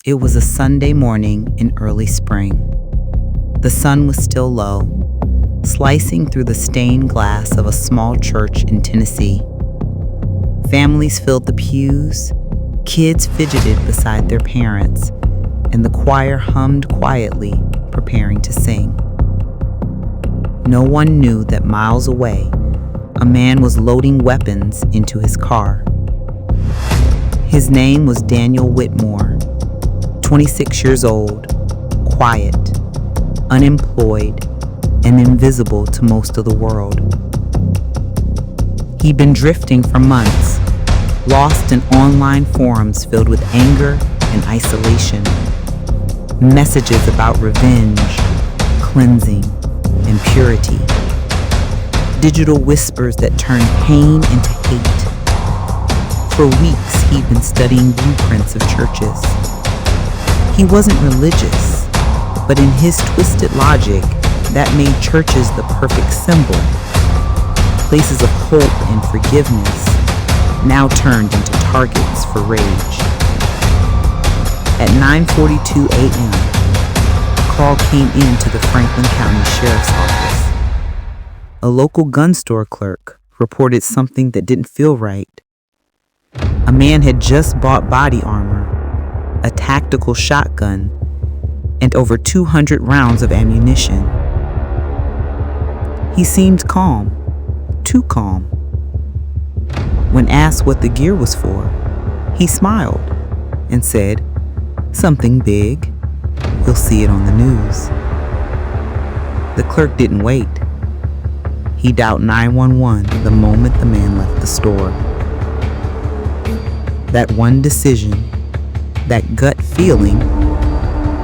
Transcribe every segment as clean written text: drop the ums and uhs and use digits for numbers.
It was a Sunday morning in early spring. The sun was still low, slicing through the stained glass of a small church in Tennessee. Families filled the pews, kids fidgeted beside their parents, and the choir hummed quietly, preparing to sing. No one knew that miles away, a man was loading weapons into his car. His name was Daniel Whitmore, 26 years old, quiet, unemployed, and invisible to most of the world. He'd been drifting for months, lost in online forums filled with anger and isolation, messages about revenge, cleansing, and purity, digital whispers that turned pain into hate. For weeks, he'd been studying blueprints of churches. He wasn't religious, but in his twisted logic, that made churches the perfect symbol. Places of hope and forgiveness now turned into targets for rage. At 9:42 a.m., a call came in to the Franklin County Sheriff's Office. A local gun store clerk reported something that didn't feel right. A man had just bought body armor, a tactical shotgun, and over 200 rounds of ammunition. He seemed calm, too calm. When asked what the gear was for, he smiled and said, "Something big. You'll see it on the news." The clerk didn't wait. He dialed 911 the moment the man left the store. That one decision, that gut feeling,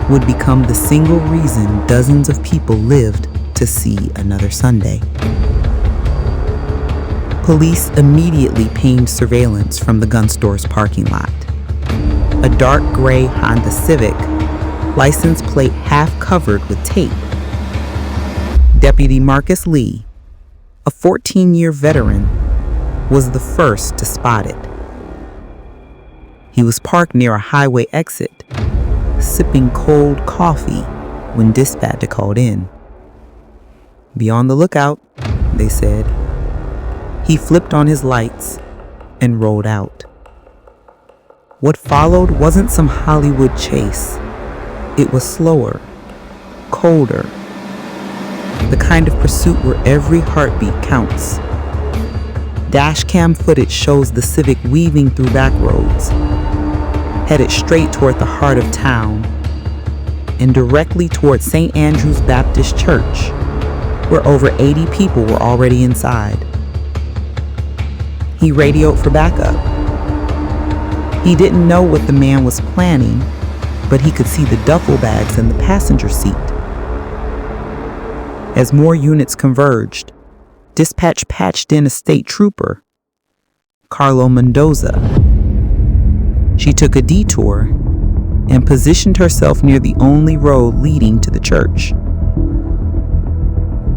would become the single reason dozens of people lived to see another Sunday. Police immediately pinged surveillance from the gun store's parking lot. A dark gray Honda Civic, license plate half covered with tape. Deputy Marcus Lee, a 14-year veteran, was the first to spot it. He was parked near a highway exit, sipping cold coffee when dispatch called in. "Be on the lookout," they said. He flipped on his lights and rolled out. What followed wasn't some Hollywood chase. It was slower, colder, the kind of pursuit where every heartbeat counts. Dashcam footage shows the Civic weaving through back roads, headed straight toward the heart of town and directly toward St. Andrew's Baptist Church, where over 80 people were already inside. He radioed for backup. He didn't know what the man was planning, but he could see the duffel bags in the passenger seat. As more units converged, dispatch patched in a state trooper, Carlo Mendoza. She took a detour and positioned herself near the only road leading to the church.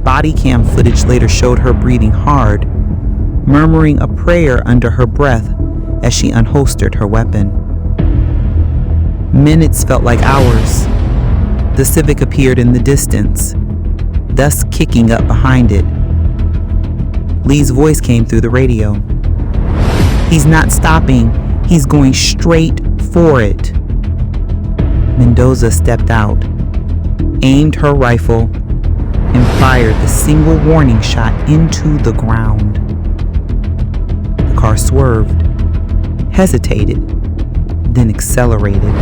Body cam footage later showed her breathing hard, murmuring a prayer under her breath as she unholstered her weapon. Minutes felt like hours. The Civic appeared in the distance, dust kicking up behind it. Lee's voice came through the radio. "He's not stopping. He's going straight for it." Mendoza stepped out, aimed her rifle, and fired the single warning shot into the ground. The car swerved, hesitated, then accelerated.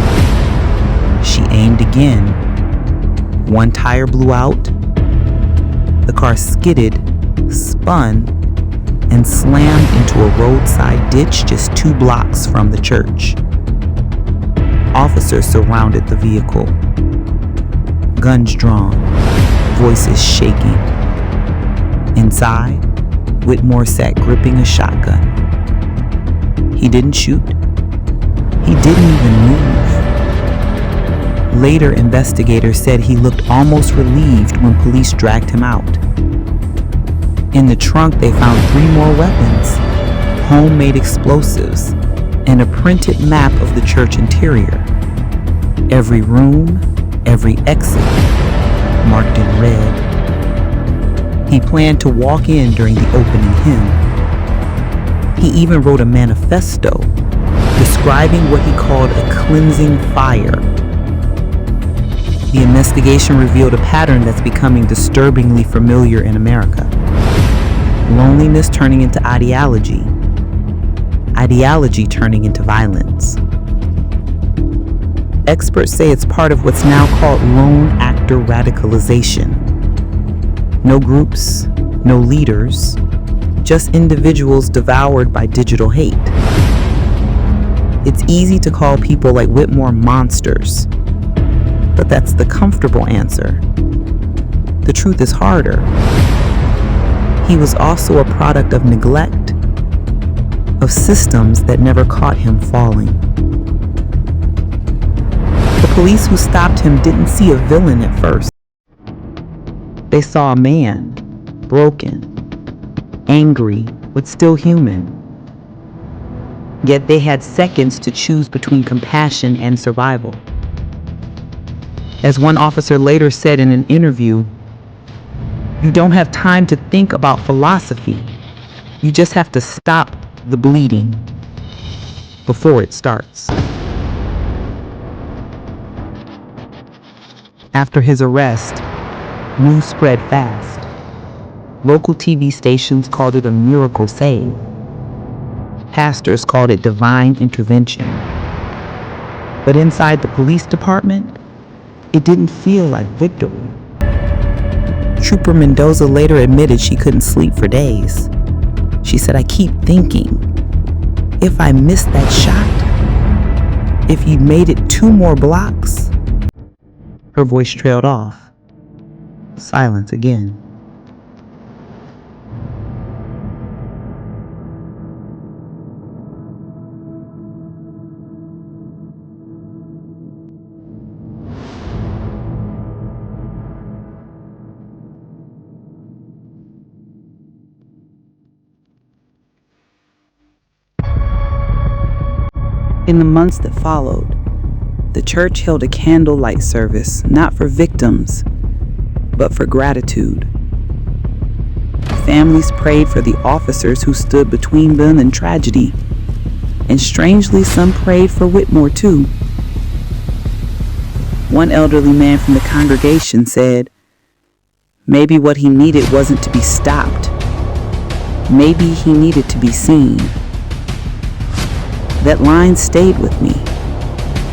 She aimed again. One tire blew out. The car skidded, spun, and slammed into a roadside ditch just 2 blocks from the church. Officers surrounded the vehicle, guns drawn, voices shaking. Inside, Whitmore sat gripping a shotgun. He didn't shoot. He didn't even move. Later, investigators said he looked almost relieved when police dragged him out. In the trunk, they found 3 more weapons, homemade explosives, and a printed map of the church interior. Every room, every exit, marked in red. He planned to walk in during the opening hymn. He even wrote a manifesto describing what he called a cleansing fire. The investigation revealed a pattern that's becoming disturbingly familiar in America. Loneliness turning into ideology, ideology turning into violence. Experts say it's part of what's now called lone actor radicalization. No groups, no leaders, just individuals devoured by digital hate. It's easy to call people like Whitmore monsters, but that's the comfortable answer. The truth is harder. He was also a product of neglect, of systems that never caught him falling. The police who stopped him didn't see a villain at first. They saw a man, broken, angry, but still human. Yet they had seconds to choose between compassion and survival. As one officer later said in an interview, "You don't have time to think about philosophy. You just have to stop the bleeding before it starts." After his arrest, news spread fast. Local TV stations called it a miracle save. Pastors called it divine intervention. But inside the police department, it didn't feel like victory. Trooper Mendoza later admitted she couldn't sleep for days. She said, "I keep thinking, if I missed that shot, if you'd made it 2 more blocks." Her voice trailed off. Silence again. In the months that followed, the church held a candlelight service, not for victims, but for gratitude. Families prayed for the officers who stood between them and tragedy, and strangely, some prayed for Whitmore too. One elderly man from the congregation said, "Maybe what he needed wasn't to be stopped. Maybe he needed to be seen." That line stayed with me,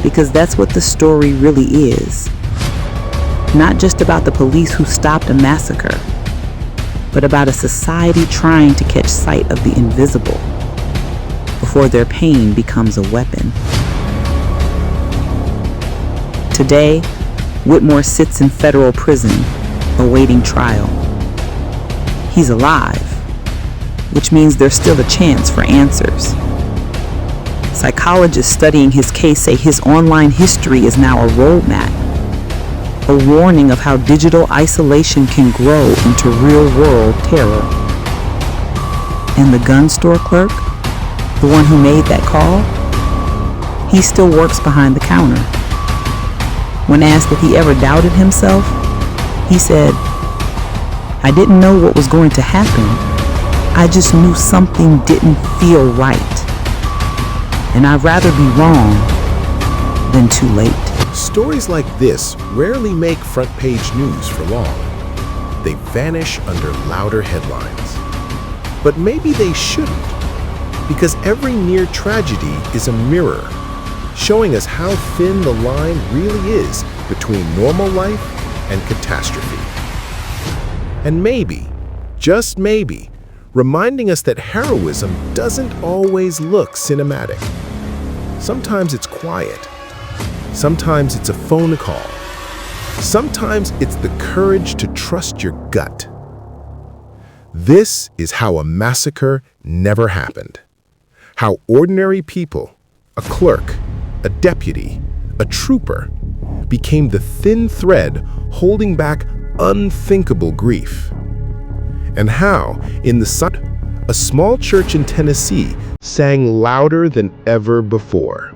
because that's what the story really is. Not just about the police who stopped a massacre, but about a society trying to catch sight of the invisible before their pain becomes a weapon. Today, Whitmore sits in federal prison, awaiting trial. He's alive, which means there's still a chance for answers. Psychologists studying his case say his online history is now a roadmap, a warning of how digital isolation can grow into real-world terror. And the gun store clerk, the one who made that call, he still works behind the counter. When asked if he ever doubted himself, he said, "I didn't know what was going to happen. I just knew something didn't feel right. And I'd rather be wrong than too late." Stories like this rarely make front-page news for long. They vanish under louder headlines. But maybe they shouldn't, because every near tragedy is a mirror, showing us how thin the line really is between normal life and catastrophe. And maybe, just maybe, reminding us that heroism doesn't always look cinematic. Sometimes it's quiet. Sometimes it's a phone call. Sometimes it's the courage to trust your gut. This is how a massacre never happened. How ordinary people, a clerk, a deputy, a trooper, became the thin thread holding back unthinkable grief. And how, in the sun, a small church in Tennessee sang louder than ever before.